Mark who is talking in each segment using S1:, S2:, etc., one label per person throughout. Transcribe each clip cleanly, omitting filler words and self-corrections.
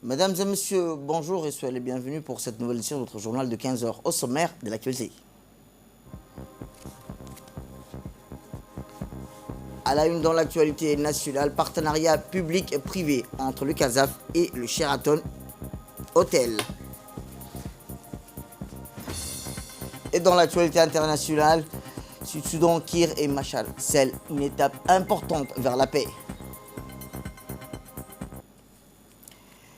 S1: Mesdames et messieurs, bonjour et soyez les bienvenus pour cette nouvelle édition de notre journal de 15 heures au sommaire de l'actualité. À la une dans l'actualité nationale, partenariat public et privé entre le CASAF et le Sheraton Hotel. Et dans l'actualité internationale, Sud-Soudan, Kir et Machar scellent une étape importante vers la paix.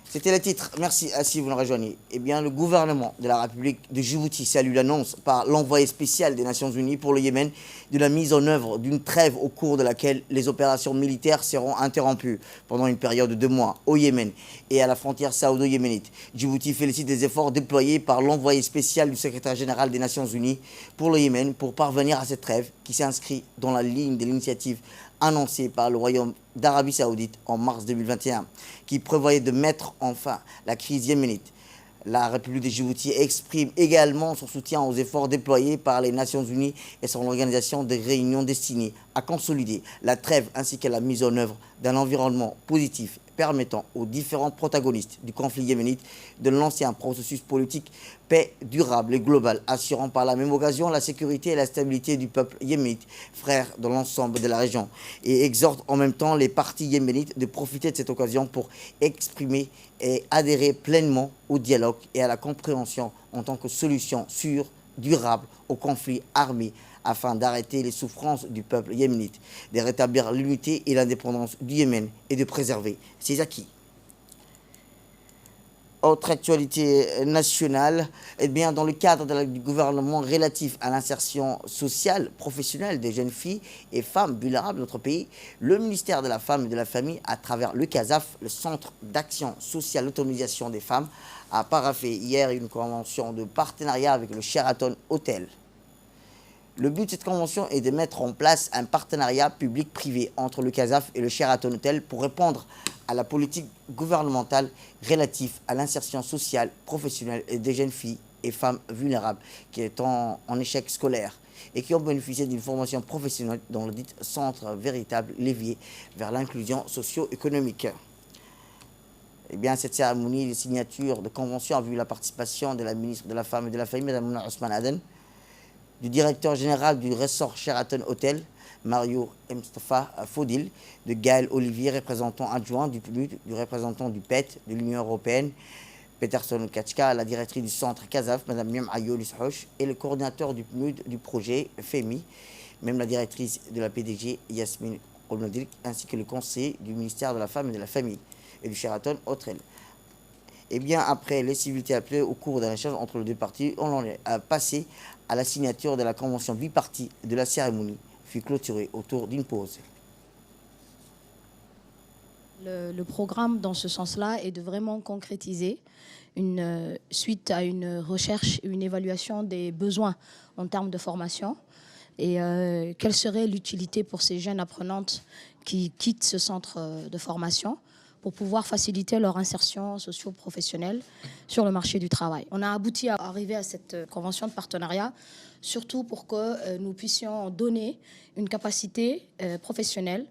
S1: C'était le titre. Merci si vous nous rejoignez. Eh bien, le gouvernement de la République de Djibouti salue l'annonce par l'envoyé spécial des Nations Unies pour le Yémen de la mise en œuvre d'une trêve au cours de laquelle les opérations militaires seront interrompues pendant une période de 2 mois au Yémen et à la frontière saoudo-yéménite. Djibouti félicite les efforts déployés par l'envoyé spécial du secrétaire général des Nations Unies pour le Yémen pour parvenir à cette trêve qui s'inscrit dans la ligne de l'initiative annoncée par le Royaume d'Arabie Saoudite en mars 2021, qui prévoyait de mettre enfin la crise yéménite. La République de Djibouti exprime également son soutien aux efforts déployés par les Nations Unies et son organisation de réunions destinées à consolider la trêve ainsi que la mise en œuvre d'un environnement positif permettant aux différents protagonistes du conflit yéménite de lancer un processus politique paix durable et global, assurant par la même occasion la sécurité et la stabilité du peuple yéménite, frère dans l'ensemble de la région, et exhorte en même temps les partis yéménites de profiter de cette occasion pour exprimer et adhérer pleinement au dialogue et à la compréhension en tant que solution sûre, durable au conflit armé, afin d'arrêter les souffrances du peuple yéménite, de rétablir l'unité et l'indépendance du Yémen et de préserver ses acquis. Autre actualité nationale, eh bien, dans le cadre du gouvernement relatif à l'insertion sociale professionnelle des jeunes filles et femmes vulnérables de notre pays, le ministère de la Femme et de la Famille, à travers le CASAF, le Centre d'action sociale d'autonomisation des femmes, a paraphé hier une convention de partenariat avec le Sheraton Hotel. Le but de cette convention est de mettre en place un partenariat public-privé entre le CASAF et le Sheraton Hotel pour répondre à la politique gouvernementale relative à l'insertion sociale, professionnelle des jeunes filles et femmes vulnérables qui sont en échec scolaire et qui ont bénéficié d'une formation professionnelle dans le dit centre véritable levier vers l'inclusion socio-économique. Eh bien, cette cérémonie de signature de convention a vu la participation de la ministre de la Femme et de la Famille, Mme Mouna Ousmane Aden, du directeur général du ressort Sheraton Hotel, Mario Mustafa Fodil, de Gaël Olivier, représentant adjoint du PNUD, du représentant du PET, de l'Union européenne, Peterson Kachka, la directrice du centre CASAF, Mme Miem Ayo Lishoch, et le coordinateur du PNUD du projet, FEMI, même la directrice de la PDG, Yasmine Olnadir, ainsi que le conseiller du ministère de la Femme et de la Famille et du Sheraton Hotel. Eh bien, après les civilités appelées au cours d'un échange entre les deux parties, on en est passé à la signature de la convention bipartie de la cérémonie, fut clôturée autour d'une pause.
S2: Le programme, dans ce sens-là, est de vraiment concrétiser suite à une recherche, une évaluation des besoins en termes de formation et quelle serait l'utilité pour ces jeunes apprenantes qui quittent ce centre de formation pour pouvoir faciliter leur insertion socio-professionnelle sur le marché du travail. On a abouti à arriver à cette convention de partenariat, surtout pour que nous puissions donner une capacité professionnelle,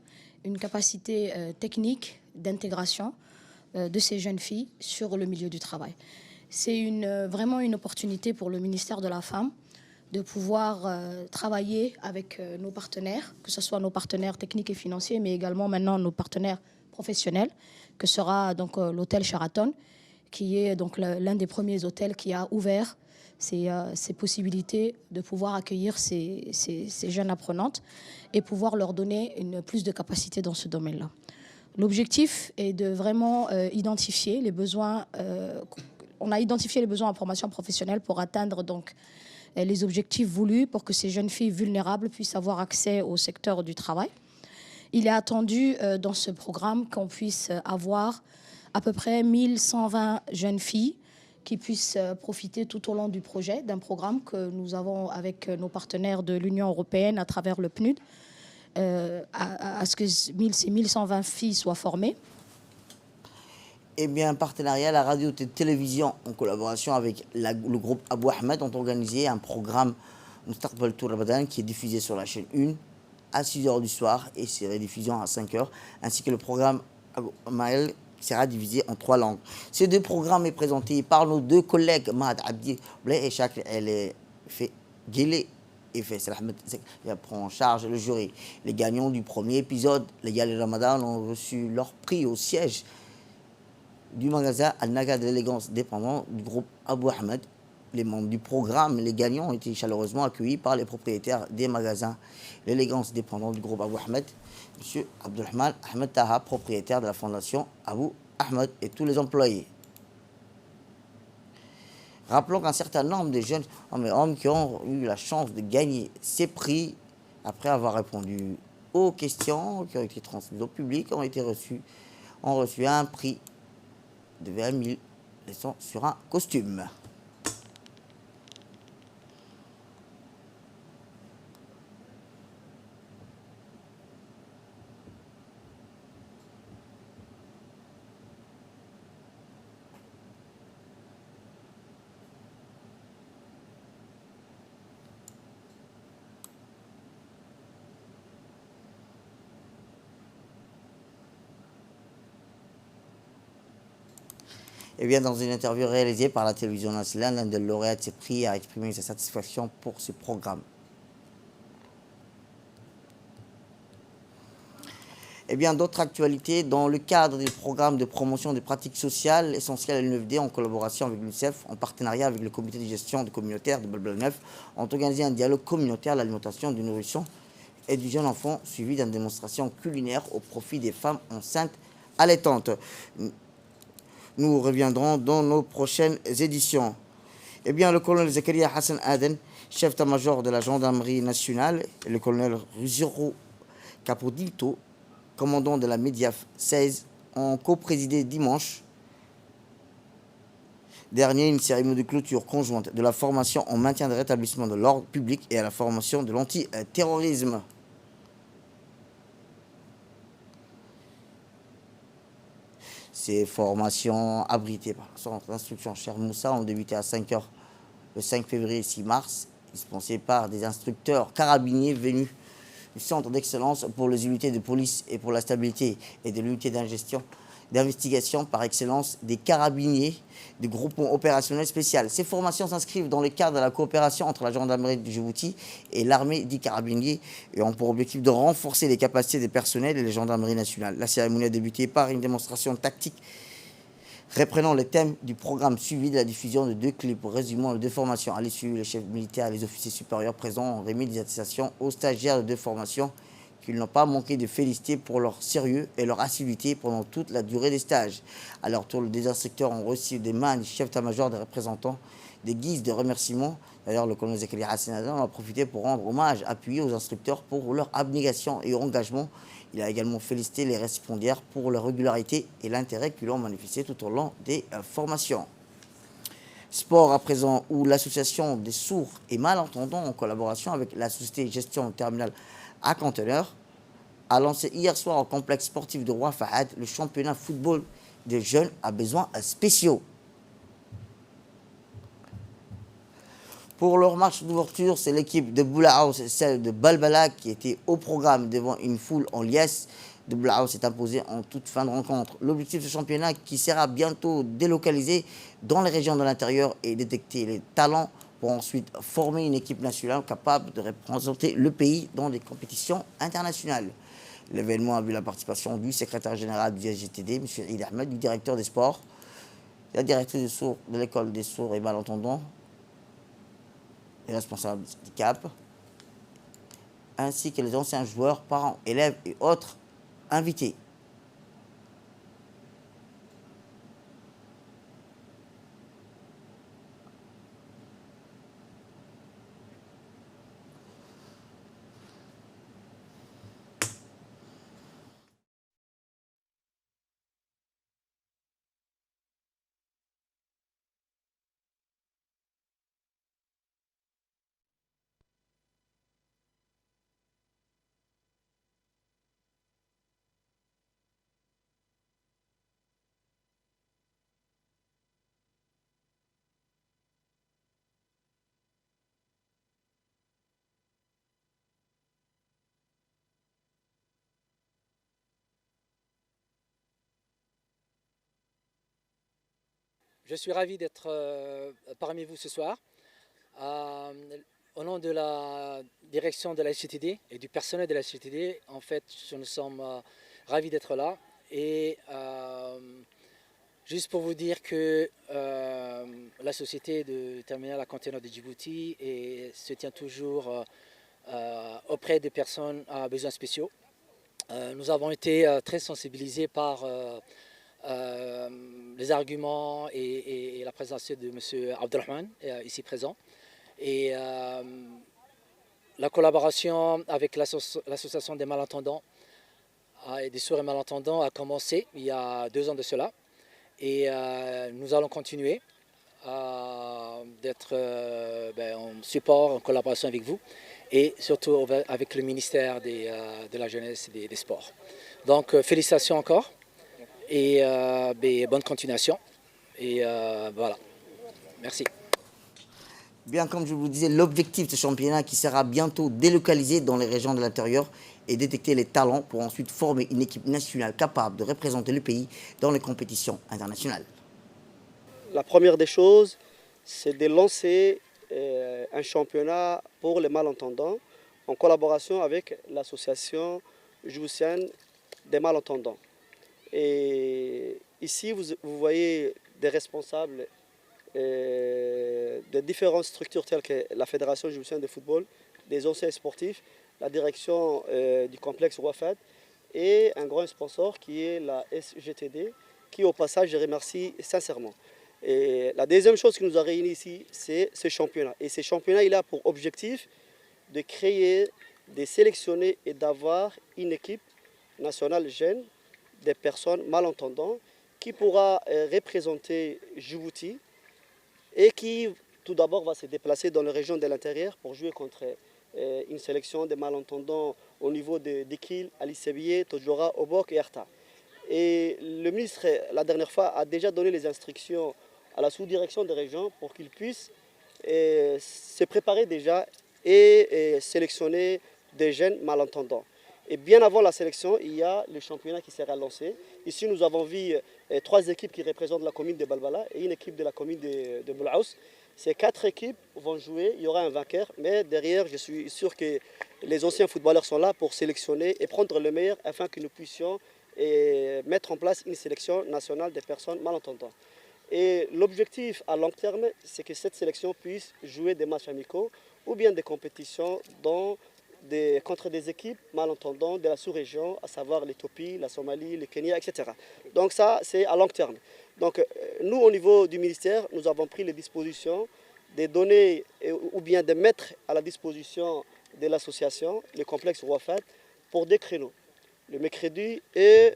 S2: une capacité technique d'intégration de ces jeunes filles sur le milieu du travail. C'est vraiment une opportunité pour le ministère de la Femme de pouvoir travailler avec nos partenaires, que ce soit nos partenaires techniques et financiers, mais également maintenant nos partenaires professionnels, que sera donc l'hôtel Sheraton, qui est donc l'un des premiers hôtels qui a ouvert ces possibilités de pouvoir accueillir ces jeunes apprenantes et pouvoir leur donner plus de capacité dans ce domaine-là. L'objectif est de vraiment identifier les besoins. On a identifié les besoins en formation professionnelle pour atteindre donc les objectifs voulus pour que ces jeunes filles vulnérables puissent avoir accès au secteur du travail. Il est attendu dans ce programme qu'on puisse avoir à peu près 1120 jeunes filles qui puissent profiter tout au long du projet d'un programme que nous avons avec nos partenaires de l'Union européenne à travers le PNUD, à ce que ces 1120 filles soient formées.
S1: Eh bien, un partenariat, la radio et télévision, en collaboration avec le groupe Abou Ahmed, ont organisé un programme Mustaqbal Tour Ramadan qui est diffusé sur la chaîne 1 à 6 h du soir et c'est rediffusion à 5 h, ainsi que le programme Maël sera divisé en 3 langues. Ces 2 programmes est présenté par nos 2 collègues, Mahad Abdi et Chakri Elle fait Guélé et Faisal Ahmed il prend en charge le jury. Les gagnants du premier épisode, les Gal Ramadan, ont reçu leur prix au siège du magasin Al-Naga de l'élégance dépendant du groupe Abou Ahmed. Les membres du programme, les gagnants ont été chaleureusement accueillis par les propriétaires des magasins l'élégance dépendant du groupe Abou Ahmed, M. Abdulrahman Ahmed Taha, propriétaire de la fondation Abou Ahmed, et tous les employés. Rappelons qu'un certain nombre de jeunes hommes qui ont eu la chance de gagner ces prix, après avoir répondu aux questions qui ont été transmises au public, ont reçu un prix de 20 000 laissant sur un costume. Eh bien, dans une interview réalisée par la télévision nationale, l'un des lauréats de ces prix a exprimé sa satisfaction pour ce programme. Eh bien, d'autres actualités, dans le cadre des programmes de promotion des pratiques sociales essentielles à l'UNFD, en collaboration avec l'UNICEF, en partenariat avec le comité de gestion de communautaire de Blabla 9, ont organisé un dialogue communautaire à l'alimentation, du nourrisson et du jeune enfant, suivi d'une démonstration culinaire au profit des femmes enceintes allaitantes. Nous reviendrons dans nos prochaines éditions. Eh bien, le colonel Zakaria Hassan Aden, chef d'état-major de la gendarmerie nationale, et le colonel Ruziro Capodilto, commandant de la MEDIAF 16, ont co-présidé dimanche dernier une cérémonie de clôture conjointe de la formation en maintien de rétablissement de l'ordre public et à la formation de l'antiterrorisme. Ces formations abritées par le centre d'instruction Cher Moussa ont débuté à 5 h le 5 février et 6 mars, dispensées par des instructeurs carabiniers venus du Centre d'excellence pour les unités de police et pour la stabilité et de l'unité d'investigation par excellence des carabiniers du groupement opérationnel spécial. Ces formations s'inscrivent dans le cadre de la coopération entre la gendarmerie de Djibouti et l'armée des carabiniers et ont pour objectif de renforcer les capacités des personnels et les gendarmeries nationales. La cérémonie a débuté par une démonstration tactique reprenant le thème du programme suivi de la diffusion de 2 clips résumant les 2 formations. À l'issue, les chefs militaires et les officiers supérieurs présents ont remis des attestations aux stagiaires de 2 formations qu'ils n'ont pas manqué de féliciter pour leur sérieux et leur assiduité pendant toute la durée des stages. À leur tour, les instructeurs ont reçu des mains du chef d'état-major des représentants des guises de remerciements. D'ailleurs, le colonel Zakaria Hassan Aden a profité pour rendre hommage appuyé aux instructeurs pour leur abnégation et engagement. Il a également félicité les récipiendaires pour leur régularité et l'intérêt qu'ils ont manifesté tout au long des formations. Sport à présent, où l'association des sourds et malentendants, en collaboration avec la société gestion terminale à conteneurs, a lancé hier soir au complexe sportif de Roi Fahad le championnat football des jeunes à besoins spéciaux. Pour leur match d'ouverture, c'est l'équipe de Boulahaus et celle de Balbala qui était au programme devant une foule en liesse. De Boulahaus s'est imposé en toute fin de rencontre. L'objectif de ce championnat qui sera bientôt délocalisé dans les régions de l'intérieur est détecter les talents pour ensuite former une équipe nationale capable de représenter le pays dans des compétitions internationales. L'événement a vu la participation du secrétaire général du SGTD, M. Eid Ahmed, du directeur des sports, la directrice des sourds de l'école des sourds et malentendants, les responsables du handicap, ainsi que les anciens joueurs, parents, élèves et autres invités.
S3: Je suis ravi d'être parmi vous ce soir. Au nom de la direction de la SGTD et du personnel de la SGTD, en fait, nous sommes ravis d'être là. Et juste pour vous dire que la société de terminal à conteneurs de Djibouti se tient toujours auprès des personnes à besoins spéciaux. Nous avons été très sensibilisés par les arguments et la présence de M. Abdelrahman, ici présent. Et la collaboration avec l'association des malentendants et des sourds et malentendants a commencé il y a 2 ans de cela. Et nous allons continuer d'être en support, en collaboration avec vous et surtout avec le ministère de la Jeunesse et des Sports. Donc félicitations encore et bonne continuation. Et voilà, merci.
S1: Bien, comme je vous disais, l'objectif de ce championnat qui sera bientôt délocalisé dans les régions de l'intérieur et détecter les talents pour ensuite former une équipe nationale capable de représenter le pays dans les compétitions internationales.
S4: La première des choses, c'est de lancer un championnat pour les malentendants en collaboration avec l'association djiboutienne des malentendants. Et ici, vous voyez des responsables de différentes structures telles que la Fédération djiboutienne de football, des anciens sportifs, la direction du complexe Ouafat et un grand sponsor qui est la SGTD, qui au passage je remercie sincèrement. Et la deuxième chose qui nous a réunis ici, c'est ce championnat. Et ce championnat, il a pour objectif de créer, de sélectionner et d'avoir une équipe nationale jeune des personnes malentendantes qui pourra représenter Djibouti et qui tout d'abord va se déplacer dans les régions de l'intérieur pour jouer contre une sélection de malentendants au niveau de Kil, Ali Sebiye, Tojora, Obok et Arta. Et le ministre, la dernière fois, a déjà donné les instructions à la sous-direction des régions pour qu'ils puissent se préparer déjà et sélectionner des jeunes malentendants. Et bien avant la sélection, il y a le championnat qui sera lancé. Ici, nous avons vu 3 équipes qui représentent la commune de Balbala et une équipe de la commune de Boulaous. Ces 4 équipes vont jouer, il y aura un vainqueur, mais derrière, je suis sûr que les anciens footballeurs sont là pour sélectionner et prendre le meilleur afin que nous puissions mettre en place une sélection nationale des personnes malentendantes. Et l'objectif à long terme, c'est que cette sélection puisse jouer des matchs amicaux ou bien des compétitions contre des équipes malentendantes de la sous-région, à savoir l'Éthiopie, la Somalie, le Kenya, etc. Donc ça, c'est à long terme. Donc nous, au niveau du ministère, nous avons pris les dispositions de donner ou bien de mettre à la disposition de l'association, le complexe Ouafat, pour des créneaux, le mercredi et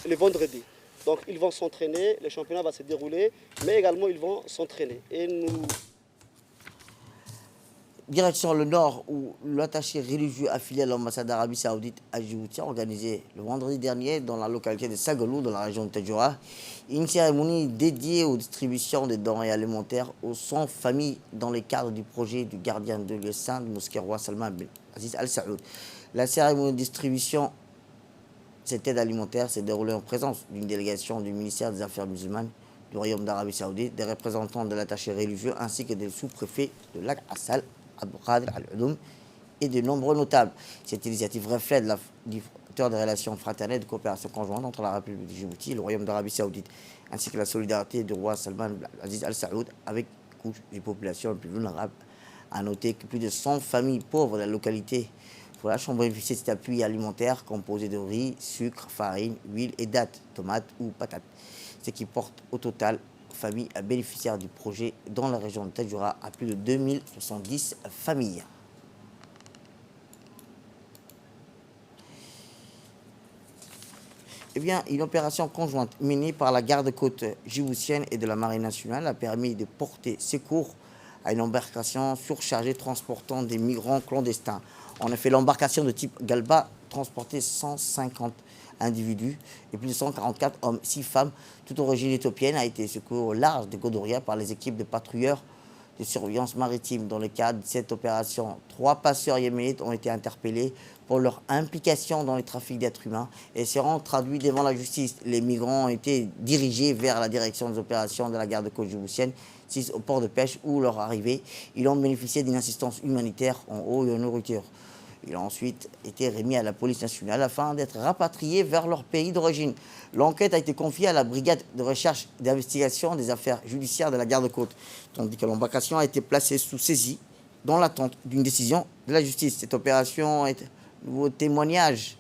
S4: le vendredi. Donc ils vont s'entraîner, le championnat va se dérouler, mais également ils vont s'entraîner. Et nous...
S1: Direction le Nord, où l'attaché religieux affilié à l'ambassade d'Arabie Saoudite à Djibouti a organisé le vendredi dernier dans la localité de Sagalou, dans la région de Tadjoura, une cérémonie dédiée aux distributions des denrées alimentaires aux 100 familles dans le cadre du projet du gardien de lieu saint du mosquée roi Salman bin Aziz Al Saoud. La cérémonie de distribution, cette aide alimentaire, s'est déroulée en présence d'une délégation du ministère des Affaires musulmanes du Royaume d'Arabie Saoudite, des représentants de l'attaché religieux ainsi que des sous-préfets de Lac Assal, Abdelkader Al-Oudoum et de nombreux notables. Cette initiative reflète la facteur de relations fraternelles et de coopération conjointe entre la République de Djibouti et le Royaume d'Arabie Saoudite, ainsi que la solidarité du roi Salman bin Aziz Al Saoud avec une couche des populations les plus vulnérables. A noter que plus de 100 familles pauvres de la localité ont bénéficié de cet appui alimentaire composé de riz, sucre, farine, huile et dattes, tomates ou patates, ce qui porte au total familles bénéficiaires du projet dans la région de Tadjoura à plus de 2070 familles. Eh bien, une opération conjointe menée par la garde-côte djiboutienne et de la Marine nationale a permis de porter secours à une embarcation surchargée transportant des migrants clandestins. En effet, l'embarcation de type Galba transportait 150 individus et plus de 144 hommes, 6 femmes, toute origine éthiopienne, a été secourue au large de Godoria par les équipes de patrouilleurs de surveillance maritime. Dans le cadre de cette opération, 3 passeurs yéménites ont été interpellés pour leur implication dans les trafics d'êtres humains et seront traduits devant la justice. Les migrants ont été dirigés vers la direction des opérations de la garde-côte djiboutienne, au port de pêche où leur arrivée, ils ont bénéficié d'une assistance humanitaire en eau et en nourriture. Ils ont ensuite été remis à la police nationale afin d'être rapatriés vers leur pays d'origine. L'enquête a été confiée à la brigade de recherche et d'investigation des affaires judiciaires de la garde-côte, tandis que l'embarcation a été placée sous saisie dans l'attente d'une décision de la justice. Cette opération est un nouveau témoignage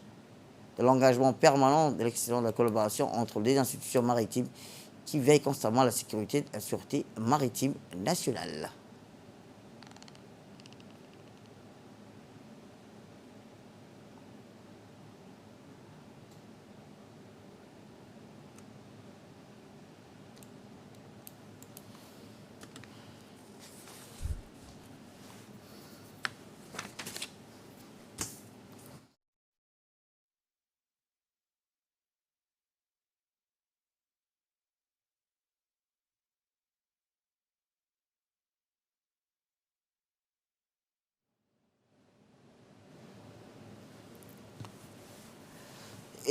S1: de l'engagement permanent de l'excellence de la collaboration entre les institutions maritimes qui veillent constamment à la sécurité et la sûreté maritime nationale.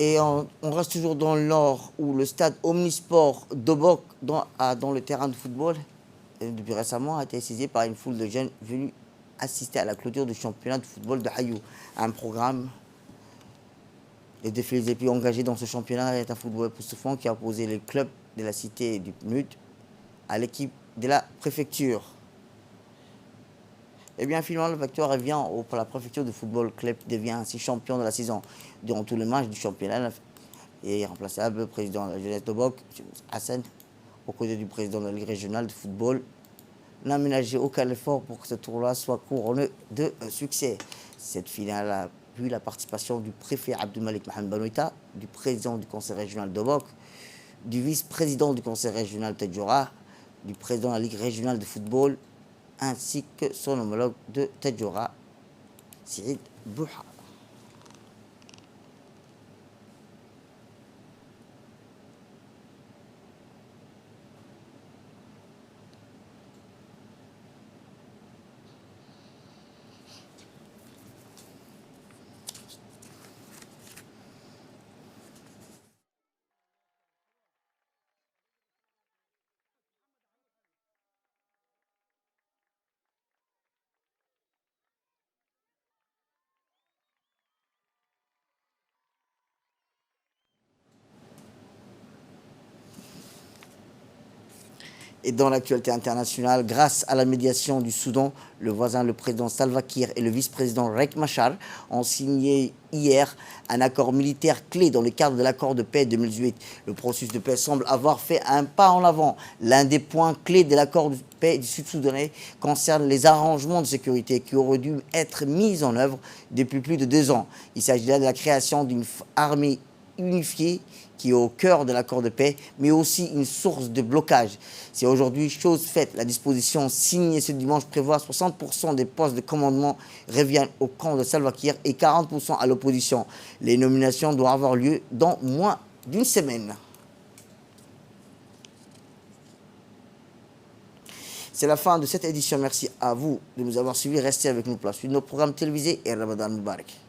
S1: Et on reste toujours dans le nord, où le stade Omnisport d'Obok, dans le terrain de football, depuis récemment, a été saisi par une foule de jeunes venus assister à la clôture du championnat de football de Hayou. Un programme, les défilés les plus engagés dans ce championnat est un football époustouflant qui a opposé les clubs de la cité du PNUD à l'équipe de la préfecture. Et bien finalement, le victoire revient pour la préfecture de football. Club devient ainsi champion de la saison. Durant tous les matchs du championnat, et remplaçable le président de la jeunesse d'Obok, Hassan, aux côtés du président de la Ligue régionale de football, n'a ménagé aucun effort pour que ce tournoi soit couronné de succès. Cette finale a vu la participation du préfet Abdelmalik Mohamed Banoita, du président du conseil régional d'Obok, du vice-président du conseil régional de Tadjoura, du président de la Ligue régionale de football, ainsi que son homologue de Tadjoura, Cyril Bouha. Et dans l'actualité internationale, grâce à la médiation du Soudan, le voisin, le président Salva Kiir et le vice-président Riek Machar ont signé hier un accord militaire clé dans le cadre de l'accord de paix 2018. Le processus de paix semble avoir fait un pas en avant. L'un des points clés de l'accord de paix du Sud-Soudanais concerne les arrangements de sécurité qui auraient dû être mis en œuvre depuis plus de 2 ans. Il s'agit là de la création d'une armée unifiée qui est au cœur de l'accord de paix, mais aussi une source de blocage. C'est aujourd'hui chose faite. La disposition signée ce dimanche prévoit 60% des postes de commandement reviennent au camp de Salva Kiir et 40% à l'opposition. Les nominations doivent avoir lieu dans moins d'une semaine. C'est la fin de cette édition. Merci à vous de nous avoir suivis. Restez avec nous pour la suite de nos programmes télévisés et Ramadan Mubarak.